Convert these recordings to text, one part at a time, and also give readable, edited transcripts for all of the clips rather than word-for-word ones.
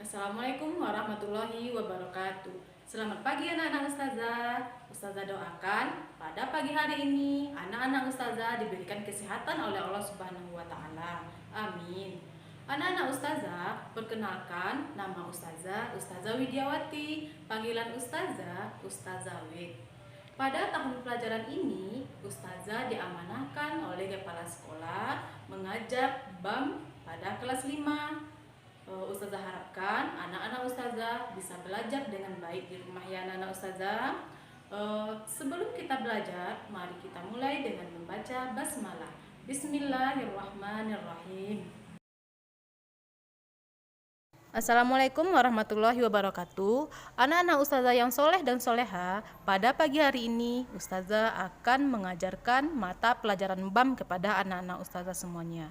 Assalamualaikum warahmatullahi wabarakatuh. Selamat pagi anak-anak ustazah. Ustazah doakan pada pagi hari ini anak-anak ustazah diberikan kesehatan oleh Allah Subhanahu wa taala. Amin. Anak-anak ustazah, perkenalkan nama ustazah Widiawati, panggilan ustazah Wid. Pada tahun pelajaran ini, ustazah diamanahkan oleh kepala sekolah mengajar BAM pada kelas 5. Ustazah harapkan anak-anak ustazah bisa belajar dengan baik di rumah ya anak-anak ustazah. Sebelum kita belajar, mari kita mulai dengan membaca basmalah. Bismillahirrahmanirrahim. Assalamualaikum warahmatullahi wabarakatuh. Anak-anak ustazah yang soleh dan soleha, pada pagi hari ini ustazah akan mengajarkan mata pelajaran BAM kepada anak-anak ustazah semuanya.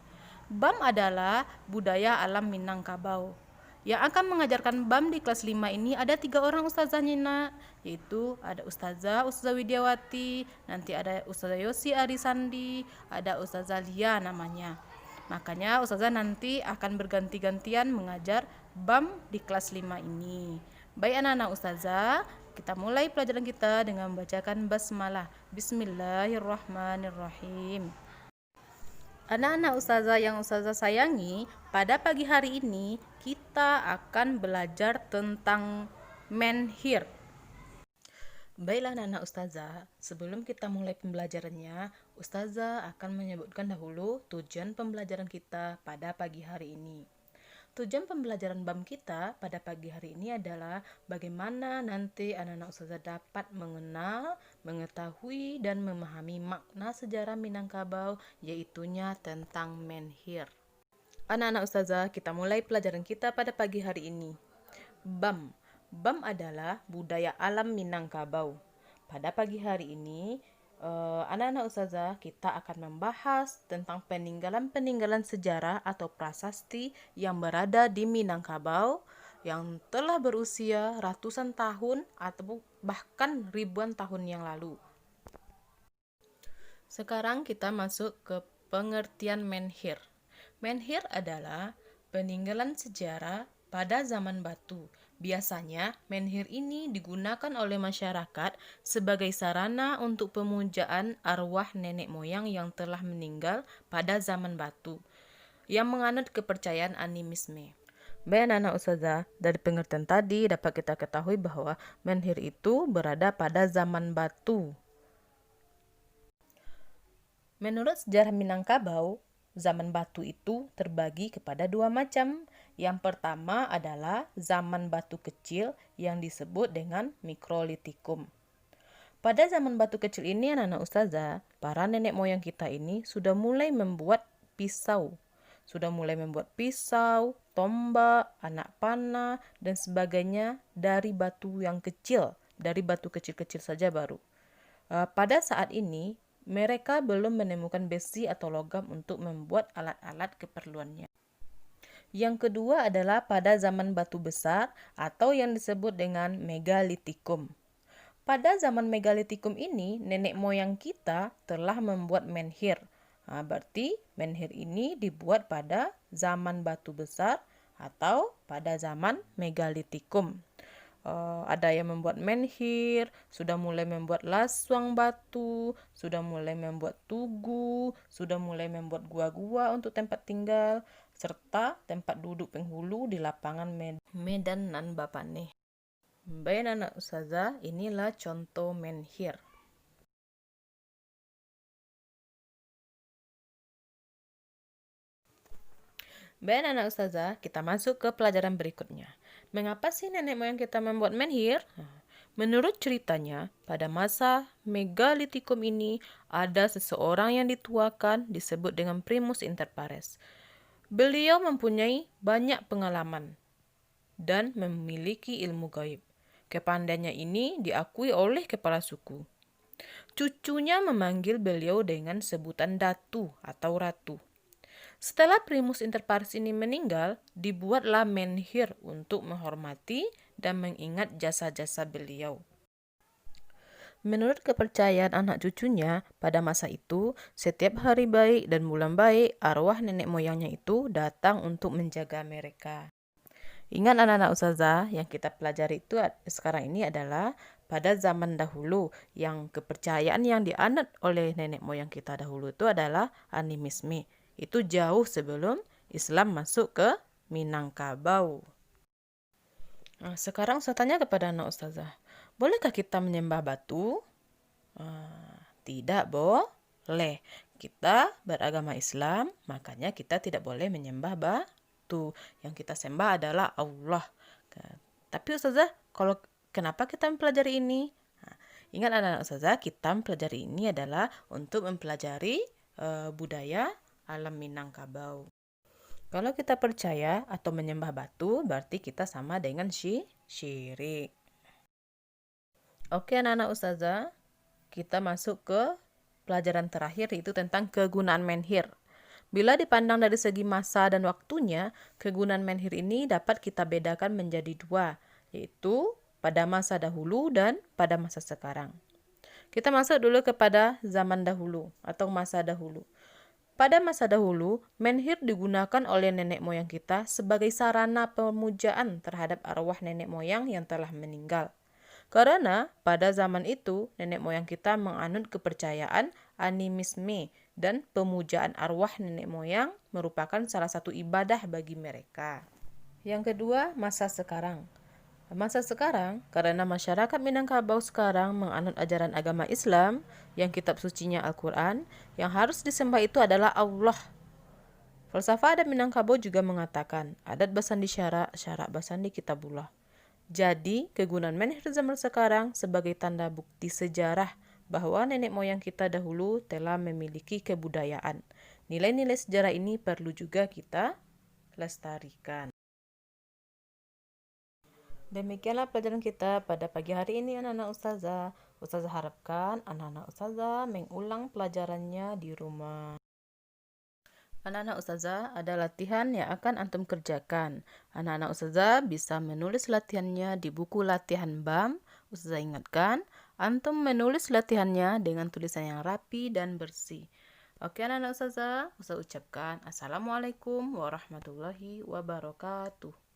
BAM adalah budaya alam Minangkabau. Yang akan mengajarkan BAM di kelas 5 ini ada 3 orang ustazah Nina, yaitu ada Ustazah Widiawati, nanti ada Ustazah Yosi Arisandi, ada Ustazah Lia namanya. Makanya ustazah nanti akan berganti-gantian mengajar BAM di kelas 5 ini. Baik anak-anak ustazah, kita mulai pelajaran kita dengan membacakan basmalah. Bismillahirrahmanirrahim. Anak-anak ustazah yang ustazah sayangi, pada pagi hari ini kita akan belajar tentang menhir. Baiklah anak-anak ustazah, sebelum kita mulai pembelajarannya, ustazah akan menyebutkan dahulu tujuan pembelajaran kita pada pagi hari ini. Tujuan pembelajaran BAM kita pada pagi hari ini adalah bagaimana nanti anak-anak ustazah dapat mengenal, mengetahui, dan memahami makna sejarah Minangkabau, yaitunya tentang menhir. Anak-anak ustazah, kita mulai pelajaran kita pada pagi hari ini. BAM. BAM adalah budaya alam Minangkabau. Pada pagi hari ini, anak-anak ustazah kita akan membahas tentang peninggalan-peninggalan sejarah atau prasasti yang berada di Minangkabau yang telah berusia ratusan tahun atau bahkan ribuan tahun yang lalu. Sekarang kita masuk ke pengertian menhir. Menhir adalah peninggalan sejarah pada zaman batu. Biasanya, menhir ini digunakan oleh masyarakat sebagai sarana untuk pemujaan arwah nenek moyang yang telah meninggal pada zaman batu, yang menganut kepercayaan animisme. Baik anak ustazah, dari pengertian tadi dapat kita ketahui bahwa menhir itu berada pada zaman batu. Menurut sejarah Minangkabau, zaman batu itu terbagi kepada 2 macam. Yang pertama adalah zaman batu kecil yang disebut dengan mikrolitikum. Pada zaman batu kecil ini anak-anak ustazah, para nenek moyang kita ini sudah mulai membuat pisau. Tombak, anak panah, dan sebagainya dari batu yang kecil, dari batu kecil-kecil saja baru. Pada saat ini, mereka belum menemukan besi atau logam untuk membuat alat-alat keperluannya. Yang kedua adalah pada zaman batu besar atau yang disebut dengan megalitikum. Pada zaman megalitikum ini, nenek moyang kita telah membuat menhir. Berarti menhir ini dibuat pada zaman batu besar atau pada zaman megalitikum. Ada yang membuat menhir, sudah mulai membuat laswang batu, sudah mulai membuat tugu, sudah mulai membuat gua-gua untuk tempat tinggal, serta tempat duduk penghulu di lapangan Medan nan Bapane. Baik anak ustazah, inilah contoh menhir. Baik anak ustazah, kita masuk ke pelajaran berikutnya. Mengapa sih nenek moyang kita membuat menhir? Menurut ceritanya, pada masa megalitikum ini ada seseorang yang dituakan disebut dengan Primus Inter Pares. Beliau mempunyai banyak pengalaman dan memiliki ilmu gaib. Kepandaiannya ini diakui oleh kepala suku. Cucunya memanggil beliau dengan sebutan Datu atau Ratu. Setelah Primus Inter Pares ini meninggal, dibuatlah menhir untuk menghormati dan mengingat jasa-jasa beliau. Menurut kepercayaan anak cucunya, pada masa itu, setiap hari baik dan bulan baik, arwah nenek moyangnya itu datang untuk menjaga mereka. Ingat anak-anak ustazah, yang kita pelajari itu sekarang ini adalah pada zaman dahulu yang kepercayaan yang dianut oleh nenek moyang kita dahulu itu adalah animisme. Itu jauh sebelum Islam masuk ke Minangkabau. Nah, sekarang saya tanya kepada anak ustazah, bolehkah kita menyembah batu? Tidak boleh. Kita beragama Islam, makanya kita tidak boleh menyembah batu. Yang kita sembah adalah Allah. Tapi ustazah, kenapa kita mempelajari ini? Nah, ingat anak-anak ustazah, kita mempelajari ini adalah untuk mempelajari budaya alam Minangkabau. Kalau kita percaya atau menyembah batu, berarti kita sama dengan syirik. Oke anak-anak ustazah, kita masuk ke pelajaran terakhir, yaitu tentang kegunaan menhir. Bila dipandang dari segi masa dan waktunya, kegunaan menhir ini dapat kita bedakan menjadi dua, yaitu pada masa dahulu dan pada masa sekarang. Kita masuk dulu kepada zaman dahulu atau masa dahulu. Pada masa dahulu, menhir digunakan oleh nenek moyang kita sebagai sarana pemujaan terhadap arwah nenek moyang yang telah meninggal. Karena pada zaman itu, nenek moyang kita menganut kepercayaan animisme dan pemujaan arwah nenek moyang merupakan salah satu ibadah bagi mereka. Yang kedua, masa sekarang. Masa sekarang, karena masyarakat Minangkabau sekarang menganut ajaran agama Islam, yang kitab sucinya Al-Quran, yang harus disembah itu adalah Allah. Falsafah adat Minangkabau juga mengatakan, adat basandi syara, syara basandi kitabullah. Jadi, kegunaan menhir zaman sekarang sebagai tanda bukti sejarah bahwa nenek moyang kita dahulu telah memiliki kebudayaan. Nilai-nilai sejarah ini perlu juga kita lestarikan. Demikianlah pelajaran kita pada pagi hari ini anak-anak ustazah. Ustazah harapkan anak-anak ustazah mengulang pelajarannya di rumah. Anak-anak ustazah, ada latihan yang akan antum kerjakan. Anak-anak ustazah bisa menulis latihannya di buku latihan BAM. Ustazah ingatkan, antum menulis latihannya dengan tulisan yang rapi dan bersih. Oke anak-anak ustazah, ustazah ucapkan Assalamualaikum warahmatullahi wabarakatuh.